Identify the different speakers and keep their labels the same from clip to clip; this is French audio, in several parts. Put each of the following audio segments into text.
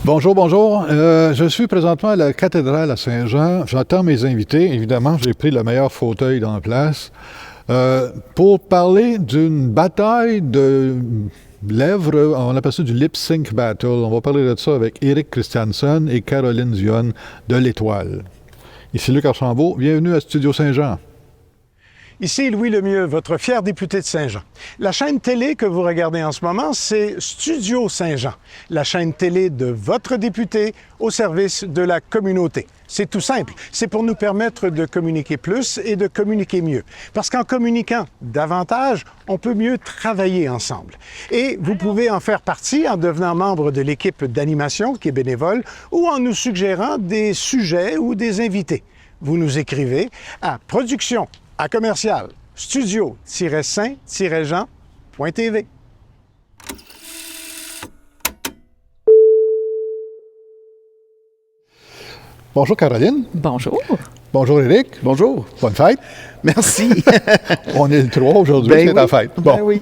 Speaker 1: Bonjour, bonjour. Je suis présentement à la cathédrale à Saint-Jean. J'attends mes invités. Évidemment, j'ai pris le meilleur fauteuil dans la place pour parler d'une bataille de lèvres. On appelle ça du lip sync battle. On va parler de ça avec Eric Christiansen et Caroline Dionne de l'Étoile. Ici Luc Archambault. Bienvenue à Studio Saint-Jean.
Speaker 2: Ici Louis Lemieux, votre fier député de Saint-Jean. La chaîne télé que vous regardez en ce moment, c'est Studio Saint-Jean, la chaîne télé de votre député au service de la communauté. C'est tout simple, c'est pour nous permettre de communiquer plus et de communiquer mieux. Parce qu'en communiquant davantage, on peut mieux travailler ensemble. Et vous pouvez en faire partie en devenant membre de l'équipe d'animation qui est bénévole ou en nous suggérant des sujets ou des invités. Vous nous écrivez à production à commercial studio-saint-jean.tv.
Speaker 1: Bonjour Caroline.
Speaker 3: Bonjour.
Speaker 1: Bonjour Eric.
Speaker 4: Bonjour.
Speaker 1: Bonne fête.
Speaker 4: Merci.
Speaker 1: On est le 3 aujourd'hui, c'est ta fête. Bon.
Speaker 4: Ben oui.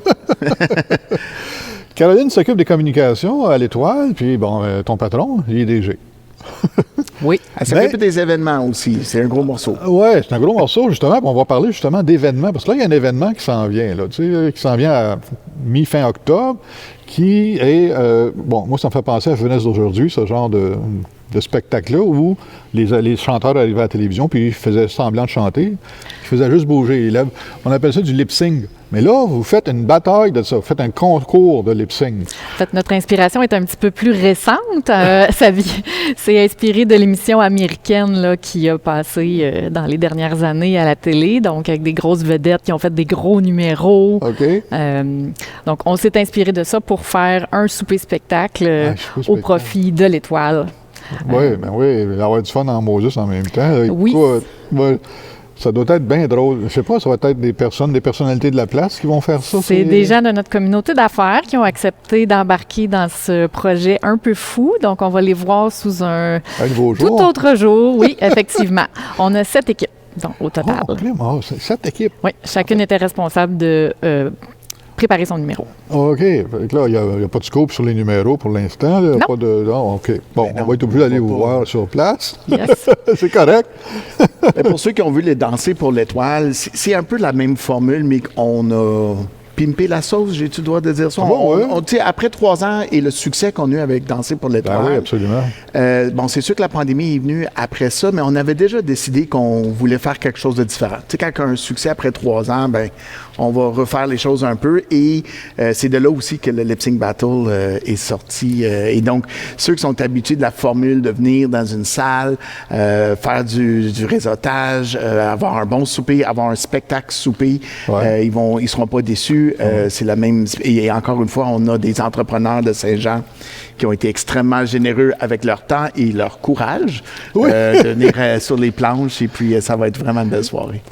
Speaker 1: Caroline s'occupe des communications à l'Étoile, puis ton patron, l'IDG.
Speaker 3: Oui.
Speaker 4: Elle s'occupe des événements aussi. C'est un gros morceau.
Speaker 1: Oui, c'est un gros morceau, justement. Puis on va parler justement d'événements. Parce que là, il y a un événement qui s'en vient, là, tu sais, qui s'en vient à mi-fin octobre, qui est... moi, ça me fait penser à Jeunesse d'aujourd'hui, ce genre de spectacle-là, où les chanteurs arrivaient à la télévision, puis ils faisaient semblant de chanter. Ils faisaient juste bouger les lèvres. On appelle ça du lip-sync. Mais là, vous faites une bataille de ça. Vous faites un concours de lip-sync.
Speaker 3: En fait, notre inspiration est un petit peu plus récente. C'est inspiré de l'émission américaine là, qui a passé dans les dernières années à la télé, donc avec des grosses vedettes qui ont fait des gros numéros.
Speaker 1: OK.
Speaker 3: Donc, on s'est inspiré de ça pour faire un souper-spectacle au profit de l'Étoile.
Speaker 1: Oui, ben oui, il va y avoir du fun en Moses en même temps.
Speaker 3: Oui.
Speaker 1: Écoute, ça doit être bien drôle. Je sais pas, ça va être des personnalités de la place qui vont faire ça.
Speaker 3: C'est des gens de notre communauté d'affaires qui ont accepté d'embarquer dans ce projet un peu fou. Donc, on va les voir sous un tout autre jour. Oui, effectivement. On a 7 équipes donc, au total.
Speaker 1: C'est 7 équipes.
Speaker 3: Oui, chacune était responsable de préparer son numéro.
Speaker 1: OK. Fait que là, il n'y a pas de scope sur les numéros pour l'instant.
Speaker 3: Non.
Speaker 1: Pas de, non, OK. Bon, on va être obligé d'aller vous voir sur place.
Speaker 3: Yes.
Speaker 1: C'est correct.
Speaker 4: Mais pour ceux qui ont vu les danser pour l'Étoile, c'est un peu la même formule, mais on a pimpé la sauce, j'ai-tu le droit de dire ça? Après 3 ans et le succès qu'on a eu avec Danser pour l'Étoile.
Speaker 1: Ben oui, absolument.
Speaker 4: C'est sûr que la pandémie est venue après ça, mais on avait déjà décidé qu'on voulait faire quelque chose de différent. Tu sais, quand il y a un succès après 3 ans, on va refaire les choses un peu et c'est de là aussi que le Lip Sync Battle est sorti. Et donc, ceux qui sont habitués de la formule de venir dans une salle, faire du réseautage, avoir un bon souper, avoir un spectacle souper, ils seront pas déçus. C'est la même. Et encore une fois, on a des entrepreneurs de Saint-Jean qui ont été extrêmement généreux avec leur temps et leur courage de venir sur les planches. Et puis, ça va être vraiment une belle soirée.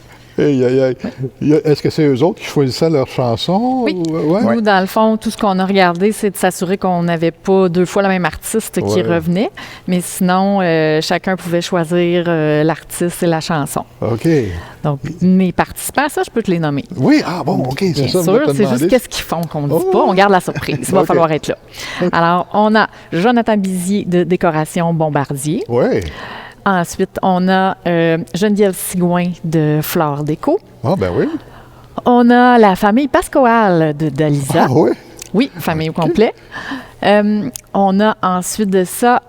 Speaker 1: Est-ce que c'est eux autres qui choisissaient leurs chansons?
Speaker 3: Oui. Nous, dans le fond, tout ce qu'on a regardé, c'est de s'assurer qu'on n'avait pas 2 fois le même artiste qui revenait. Mais sinon, chacun pouvait choisir l'artiste et la chanson.
Speaker 1: OK.
Speaker 3: Donc, mes participants, ça, je peux te les nommer.
Speaker 1: Oui, bon, OK.
Speaker 3: Bien sûr, c'est juste qu'est-ce qu'ils font qu'on ne dit pas. On garde la surprise. Il va falloir être là. Alors, on a Jonathan Bizier de Décoration Bombardier.
Speaker 1: Oui.
Speaker 3: Ensuite, on a Geneviève Sigouin de Flore Déco.
Speaker 1: Ah, ben oui.
Speaker 3: On a la famille Pascoal de Dalisa.
Speaker 1: Ah, oui?
Speaker 3: Oui, famille au complet. On a ensuite de ça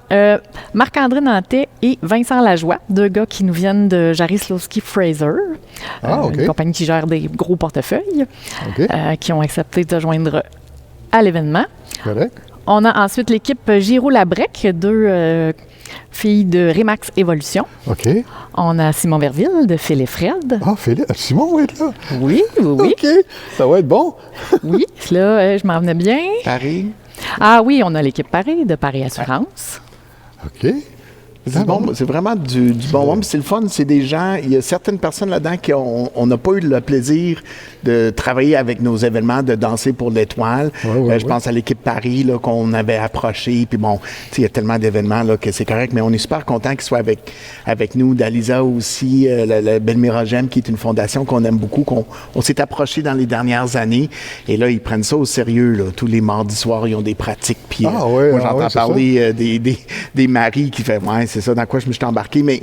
Speaker 3: Marc-André Nantais et Vincent Lajoie, 2 gars qui nous viennent de Jarislowski-Fraser, une compagnie qui gère des gros portefeuilles, qui ont accepté de joindre à l'événement.
Speaker 1: Correct.
Speaker 3: On a ensuite l'équipe Giroux-Labrec, 2 filles de Remax Évolution.
Speaker 1: OK.
Speaker 3: On a Simon Verville de Phil et Fred.
Speaker 1: Ah, Simon va être là.
Speaker 3: Oui.
Speaker 1: OK. Ça va être bon.
Speaker 3: Oui, là, je m'en venais bien.
Speaker 4: Paris.
Speaker 3: Ah oui, on a l'équipe Paris de Paris Assurance.
Speaker 1: OK.
Speaker 4: C'est vraiment du bon moment. C'est le fun. C'est des gens, il y a certaines personnes là-dedans qui on n'a pas eu le plaisir de travailler avec nos événements, de danser pour l'étoile. Je pense à l'équipe Paris là, qu'on avait approché. Puis bon, il y a tellement d'événements là, que c'est correct, mais on est super content qu'ils soient avec nous. D'Alisa aussi, la Belmirogem, qui est une fondation qu'on aime beaucoup, qu'on s'est approché dans les dernières années. Et là, ils prennent ça au sérieux. Là. Tous les mardis soirs, ils ont des pratiques. Puis moi, j'entends parler des maris qui font « Ouais, c'est ça, dans quoi je me suis embarqué. » Mais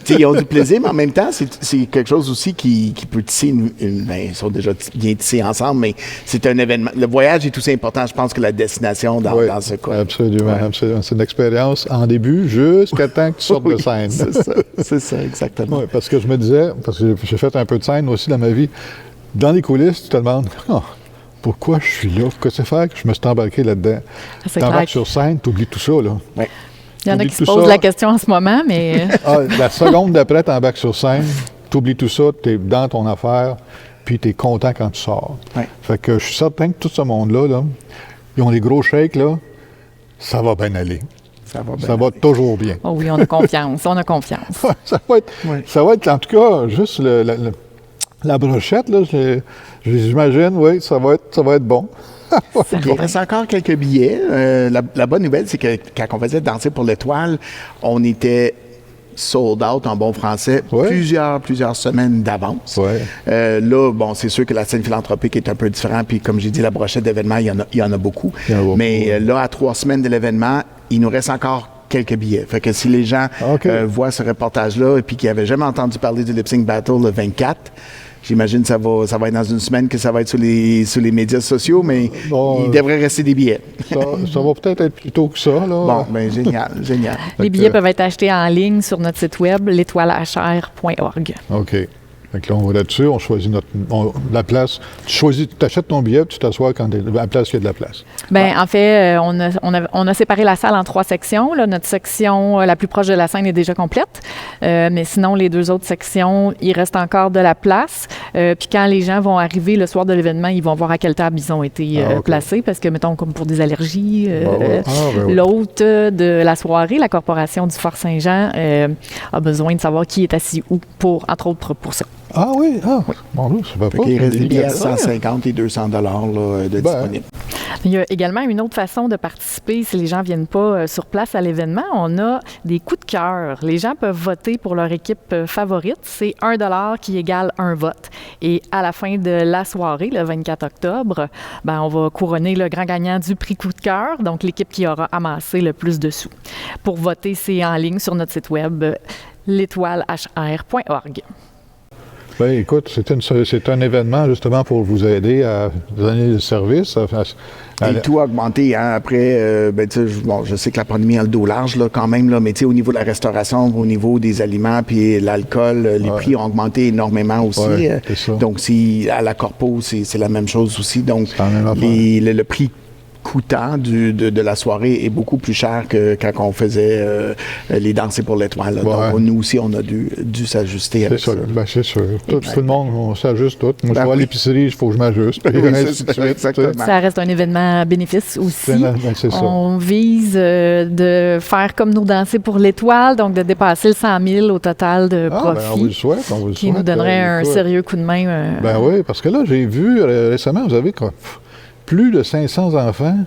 Speaker 4: ils ont du plaisir, mais en même temps, c'est quelque chose aussi qui peut tisser ils sont déjà bien tissés ensemble, mais c'est un événement. Le voyage est aussi important, je pense, que la destination dans ce cas.
Speaker 1: Absolument, absolument. C'est une expérience en début jusqu'à temps que tu sortes de scène.
Speaker 4: C'est ça, exactement.
Speaker 1: Oui, parce que je me disais, parce que j'ai fait un peu de scène aussi dans ma vie, dans les coulisses, tu te demandes pourquoi je suis là? Pourquoi c'est faire que je me suis embarqué là-dedans? Tu t'embarques sur scène, tu oublies tout ça, là.
Speaker 4: Oui.
Speaker 3: Il y en a qui se posent la question en ce moment, mais...
Speaker 1: La seconde d'après, tu embarques sur scène, tu oublies tout ça, tu es dans ton affaire, puis tu es content quand tu sors.
Speaker 4: Oui.
Speaker 1: Fait que je suis certain que tout ce monde-là, là, ils ont les gros shakes, là, ça va bien aller. Ça va toujours bien.
Speaker 3: Oh oui, on a confiance, on a confiance.
Speaker 1: Ça va être, en tout cas, juste la brochette, là, j'imagine, oui, ça va être bon.
Speaker 4: Il reste encore quelques billets. La bonne nouvelle, c'est que quand on faisait Danser pour l'étoile, on était sold out en bon français plusieurs semaines d'avance. Là, bon, c'est sûr que la scène philanthropique est un peu différente, puis comme j'ai dit, la brochette d'événements, il y en a beaucoup. Mais là, à 3 semaines de l'événement, il nous reste encore quelques billets. Fait que si les gens voient ce reportage-là et puis qui n'avaient jamais entendu parler du Lip Sync Battle le 24, j'imagine que ça va être dans une semaine que ça va être sur les médias sociaux, mais il devrait rester des billets.
Speaker 1: Ça va peut-être être plus tôt que ça. Là.
Speaker 4: Bon, bien, génial.
Speaker 3: Les billets peuvent être achetés en ligne sur notre site web, l'étoilehr.org.
Speaker 1: OK. Fait que là, on va là-dessus, on choisit la place. Tu achètes ton billet, tu t'assois quand à la place, il y a de la place.
Speaker 3: Bien, en fait, on a séparé la salle en 3 sections. Là, notre section la plus proche de la scène est déjà complète. Mais sinon, les 2 autres sections, il reste encore de la place. Puis quand les gens vont arriver le soir de l'événement, ils vont voir à quelle table ils ont été placés. Parce que, mettons, comme pour des allergies, l'hôte de la soirée, la Corporation du Fort Saint-Jean, a besoin de savoir qui est assis où, entre autres pour ça.
Speaker 1: Ah oui? Bon, là, ça va pas.
Speaker 4: Il reste des billets à 150 et 200 $ de disponibles.
Speaker 3: Il y a également une autre façon de participer si les gens ne viennent pas sur place à l'événement. On a des coups de cœur. Les gens peuvent voter pour leur équipe favorite. C'est 1 $ qui égale 1 vote. Et à la fin de la soirée, le 24 octobre, on va couronner le grand gagnant du prix coup de cœur, donc l'équipe qui aura amassé le plus de sous. Pour voter, c'est en ligne sur notre site web, l'étoilehr.org.
Speaker 1: Bien, écoute, c'est un événement justement pour vous aider à donner le service.
Speaker 4: Et tout a augmenté. Hein? Après, je sais que la pandémie a le dos large là, quand même, là, mais au niveau de la restauration, au niveau des aliments puis l'alcool, les prix ont augmenté énormément aussi. Donc, à la Corpo, c'est la même chose aussi. Donc, le prix coûtant de la soirée est beaucoup plus cher que quand on faisait les Danser pour l'étoile. Donc, nous aussi, on a dû s'ajuster avec ça.
Speaker 1: C'est sûr. Tout le monde, on s'ajuste tout. Moi, je vais à l'épicerie, il faut que je m'ajuste.
Speaker 3: Ça reste un événement bénéfice aussi. On vise de faire comme nous Danser pour l'étoile, donc de dépasser le 100 000 au total de profit.
Speaker 1: On vous le souhaite.
Speaker 3: Qui nous donnerait un sérieux coup de main.
Speaker 1: Oui, parce que là, j'ai vu récemment, vous avez plus de 500 enfants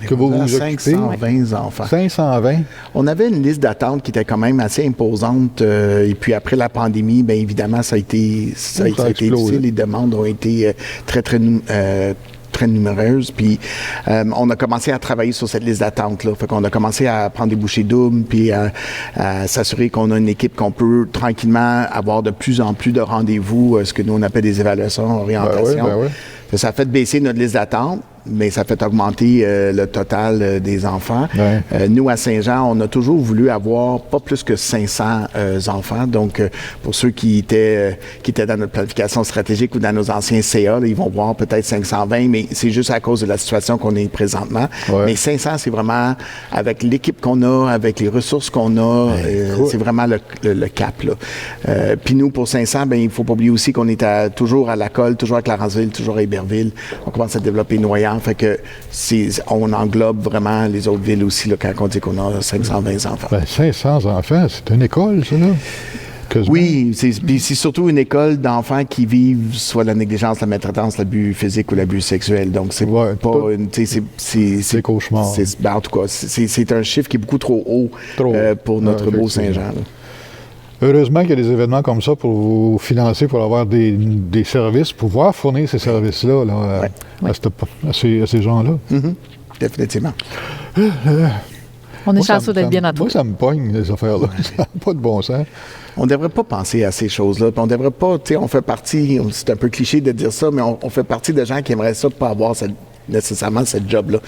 Speaker 1: que vous vous occupez.
Speaker 4: 520 enfants.
Speaker 1: 520.
Speaker 4: On avait une liste d'attente qui était quand même assez imposante. Et puis après la pandémie, bien évidemment, ça a été difficile. Les demandes ont été très nombreuses. Puis on a commencé à travailler sur cette liste d'attente-là. Fait qu'on a commencé à prendre des bouchées doubles, puis à s'assurer qu'on a une équipe qu'on peut tranquillement avoir de plus en plus de rendez-vous, ce que nous on appelle des évaluations, orientations. Ça a fait baisser notre liste d'attente, mais ça a fait augmenter le total des enfants. Nous, à Saint-Jean, on a toujours voulu avoir pas plus que 500 enfants. Donc, pour ceux qui étaient dans notre planification stratégique ou dans nos anciens CA, là, ils vont voir peut-être 520, mais c'est juste à cause de la situation qu'on est présentement. Mais 500, c'est vraiment avec l'équipe qu'on a, avec les ressources qu'on a, c'est vraiment le cap. Puis nous, pour 500, il ne faut pas oublier aussi qu'on est toujours à Lacolle, toujours à Clarenceville, toujours à Iberville. On commence à développer Noyant. Fait que on englobe vraiment les autres villes aussi là, quand on dit qu'on a 520 enfants.
Speaker 1: 500 enfants, c'est une école, ça, là?
Speaker 4: Oui, c'est surtout une école d'enfants qui vivent soit la négligence, la maltraitance, l'abus physique ou l'abus sexuel. Donc, c'est pas une... C'est
Speaker 1: cauchemar.
Speaker 4: En tout cas, c'est un chiffre qui est beaucoup trop haut pour notre beau Saint-Jean. Là.
Speaker 1: Heureusement qu'il y a des événements comme ça pour vous financer, pour avoir des services, pouvoir fournir ces services-là à ces gens-là.
Speaker 4: Mm-hmm. Définitivement.
Speaker 3: On est chanceux d'être bien entouré.
Speaker 1: Moi, ça me pogne, les affaires-là. Ça n'a pas de bon sens.
Speaker 4: On ne devrait pas penser à ces choses-là. On devrait pas, on fait partie, c'est un peu cliché de dire ça, mais on fait partie de gens qui aimeraient ça pas avoir nécessairement cette job-là.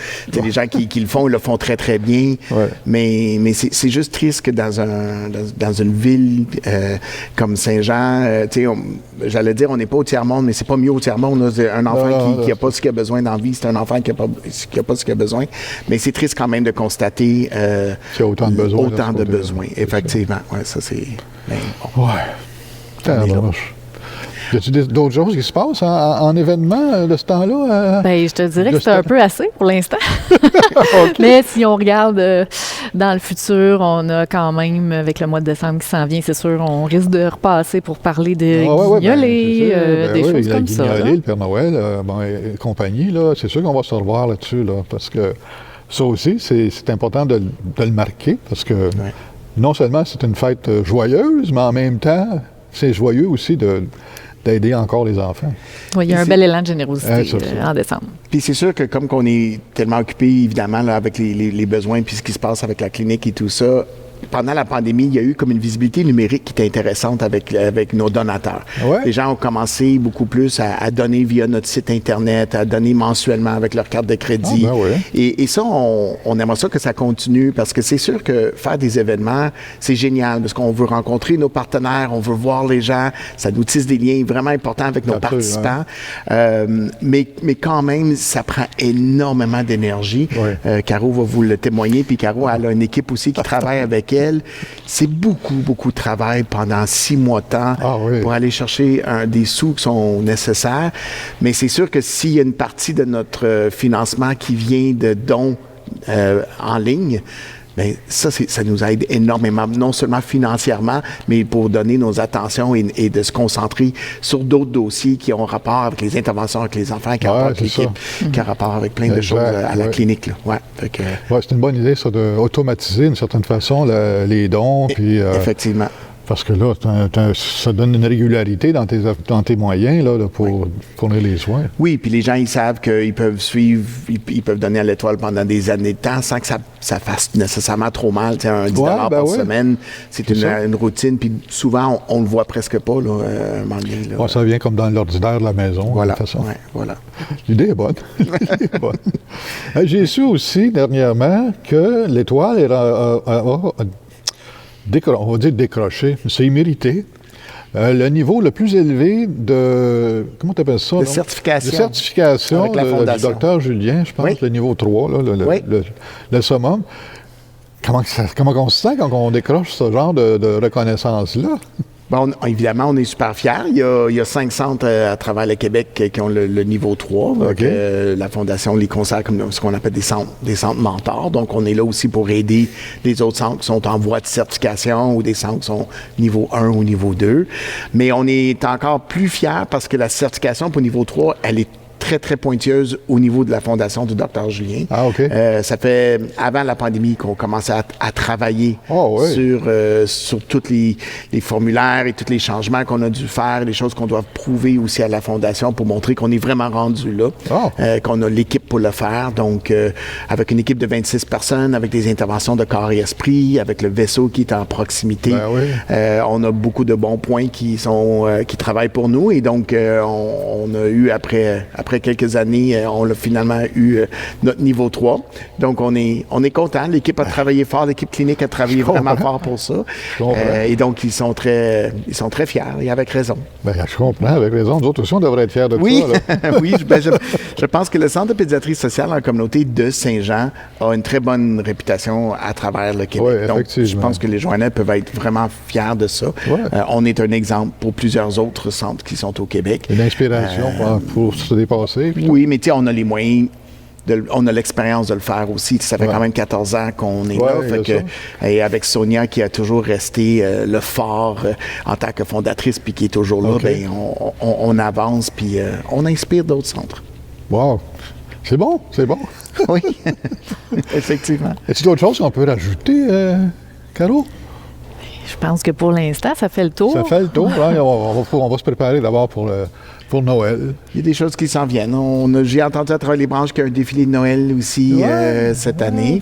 Speaker 4: Les gens qui le font, ils le font très, très bien. Ouais. Mais c'est juste triste que dans une ville comme Saint-Jean, j'allais dire, on n'est pas au tiers-monde, mais c'est pas mieux au tiers-monde. C'est un enfant qui n'a pas ce qu'il a besoin dans la vie, c'est un enfant qui n'a pas ce qu'il a besoin. Mais c'est triste quand même de constater
Speaker 1: qu'il y a autant de
Speaker 4: besoins. Effectivement. Ouais, ça, c'est... Mais bon.
Speaker 1: Ouais. Y a-t-il d'autres choses qui se passent en événement de ce temps-là?
Speaker 3: Je te dirais que c'est un peu assez pour l'instant. Okay. Mais si on regarde dans le futur, on a quand même, avec le mois de décembre qui s'en vient, c'est sûr, on risque de repasser pour parler de guignolés, des choses comme ça.
Speaker 1: Le Père Noël et compagnie, là, c'est sûr qu'on va se revoir là-dessus, là, parce que ça aussi, c'est important de le marquer, parce que non seulement c'est une fête joyeuse, mais en même temps, c'est joyeux aussi d'aider encore les enfants.
Speaker 3: Oui, il y a un bel élan de générosité en décembre.
Speaker 4: Puis c'est sûr que comme qu'on est tellement occupé, évidemment, là, avec les besoins puis ce qui se passe avec la clinique et tout ça, pendant la pandémie, il y a eu comme une visibilité numérique qui était intéressante avec nos donateurs. Ouais. Les gens ont commencé beaucoup plus à donner via notre site Internet, à donner mensuellement avec leur carte de crédit. Et ça, on aimerait ça que ça continue parce que c'est sûr que faire des événements, c'est génial parce qu'on veut rencontrer nos partenaires, on veut voir les gens, ça nous tisse des liens vraiment importants avec nos participants. Mais quand même, ça prend énormément d'énergie. Caro va vous le témoigner, puis Caro, elle a une équipe aussi qui travaille avec elle. C'est beaucoup de travail pendant 6 mois de temps pour aller chercher des sous qui sont nécessaires. Mais c'est sûr que s'il y a une partie de notre financement qui vient de dons en ligne, bien, ça nous aide énormément, non seulement financièrement, mais pour donner nos attentions et de se concentrer sur d'autres dossiers qui ont rapport avec les interventions avec les enfants, qui ont rapport avec l'équipe, qui ont rapport avec plein de choses à la clinique. Là.
Speaker 1: C'est une bonne idée, ça, d'automatiser d'une certaine façon les dons. Puis,
Speaker 4: effectivement.
Speaker 1: Parce que là, ça donne une régularité dans tes moyens là, pour fournir les soins.
Speaker 4: Oui, puis les gens, ils savent qu'ils peuvent suivre, ils peuvent donner à l'étoile pendant des années de temps sans que ça fasse nécessairement trop mal. Tu sais, un 10 par semaine, c'est une routine, puis souvent, on le voit presque pas, là, un moment donné. Là.
Speaker 1: Ça vient comme dans l'ordinaire de la maison, de toute façon.
Speaker 4: Voilà.
Speaker 1: L'idée est bonne. J'ai su aussi, dernièrement, que l'étoile on va dire décroché, c'est mérité. Le niveau le plus élevé de... Comment tu appelles ça?
Speaker 4: De certification.
Speaker 1: De certification du docteur Julien, je pense, le niveau 3, là, le summum. Comment on se sent quand on décroche ce genre de reconnaissance-là?
Speaker 4: Bon, évidemment, on est super fiers. Il y a 5 centres à travers le Québec qui ont le niveau 3. Donc, la Fondation les considère comme ce qu'on appelle des centres mentors. Donc, on est là aussi pour aider les autres centres qui sont en voie de certification ou des centres qui sont niveau 1 ou niveau 2. Mais on est encore plus fiers parce que la certification pour niveau 3, elle est très pointilleuse au niveau de la Fondation du Dr Julien. Ça fait avant la pandémie qu'on commençait à travailler sur tous les formulaires et tous les changements qu'on a dû faire, les choses qu'on doit prouver aussi à la Fondation pour montrer qu'on est vraiment rendu là, qu'on a l'équipe pour le faire. Donc, avec une équipe de 26 personnes, avec des interventions de corps et esprit, avec le vaisseau qui est en proximité, on a beaucoup de bons points qui travaillent pour nous. Et donc, on a eu après quelques années, on a finalement eu notre niveau 3. Donc, on est content. L'équipe a travaillé fort. L'équipe clinique a travaillé vraiment fort pour ça. Et donc, ils sont très fiers et avec raison.
Speaker 1: Je comprends. Avec raison. Nous autres aussi, on devrait être fiers de ça. Là.
Speaker 4: Oui. Je pense que le Centre de pédiatrie sociale en communauté de Saint-Jean a une très bonne réputation à travers le Québec. Donc, je pense que les Joannais peuvent être vraiment fiers de ça. On est un exemple pour plusieurs autres centres qui sont au Québec.
Speaker 1: Une inspiration pour se dépasser.
Speaker 4: Oui, mais tu sais, on a les moyens on a l'expérience de le faire aussi. Ça fait quand même 14 ans qu'on est là. Et avec Sonia, qui a toujours resté le phare en tant que fondatrice, puis qui est toujours là, on avance, puis on inspire d'autres centres.
Speaker 1: Wow! C'est bon, c'est bon.
Speaker 4: Oui, effectivement.
Speaker 1: Est-ce d'autres choses qu'on peut rajouter, Caro?
Speaker 3: Je pense que pour l'instant, ça fait le tour.
Speaker 1: Ça fait le tour. Hein? On va se préparer d'abord pour Noël.
Speaker 4: Il y a des choses qui s'en viennent. J'ai entendu à travers les branches qu'il y a un défilé de Noël aussi cette année.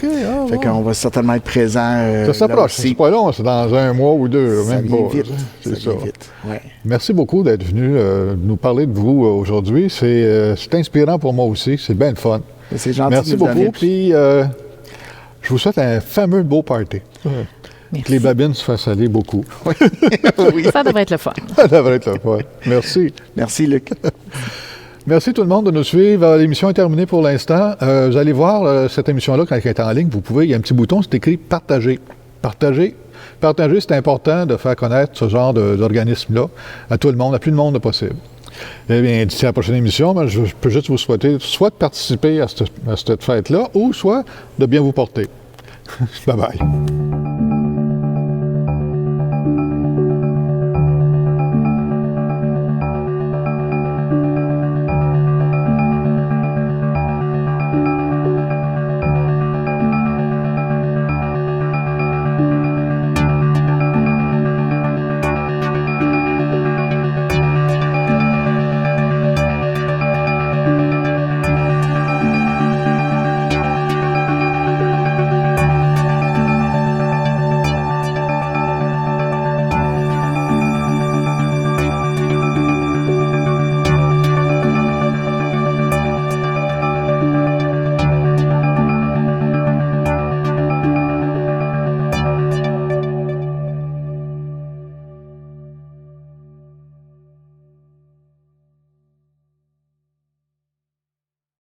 Speaker 4: Fait qu'on va certainement être présent.
Speaker 1: Ça s'approche. C'est pas long, c'est dans un mois ou deux,
Speaker 4: ça
Speaker 1: même
Speaker 4: vient
Speaker 1: pas.
Speaker 4: Vite.
Speaker 1: C'est ça.
Speaker 4: Vite. Ouais.
Speaker 1: Merci beaucoup d'être venu nous parler de vous aujourd'hui. C'est inspirant pour moi aussi. C'est bien le fun.
Speaker 4: C'est gentil.
Speaker 1: Merci beaucoup. Puis, je vous souhaite un fameux beau party.
Speaker 3: Merci.
Speaker 1: Que les babines se fassent aller beaucoup.
Speaker 4: Oui.
Speaker 3: Ça devrait être le fun.
Speaker 1: Ça devrait être le fun. Merci.
Speaker 4: Merci, Luc.
Speaker 1: Merci tout le monde de nous suivre. L'émission est terminée pour l'instant. Vous allez voir cette émission-là, quand elle est en ligne, il y a un petit bouton, c'est écrit « Partager ». Partager. Partager, c'est important de faire connaître ce genre d'organisme-là à tout le monde, à plus de monde possible. Eh bien, d'ici à la prochaine émission, je peux juste vous souhaiter soit de participer à cette fête-là, ou soit de bien vous porter. Bye-bye.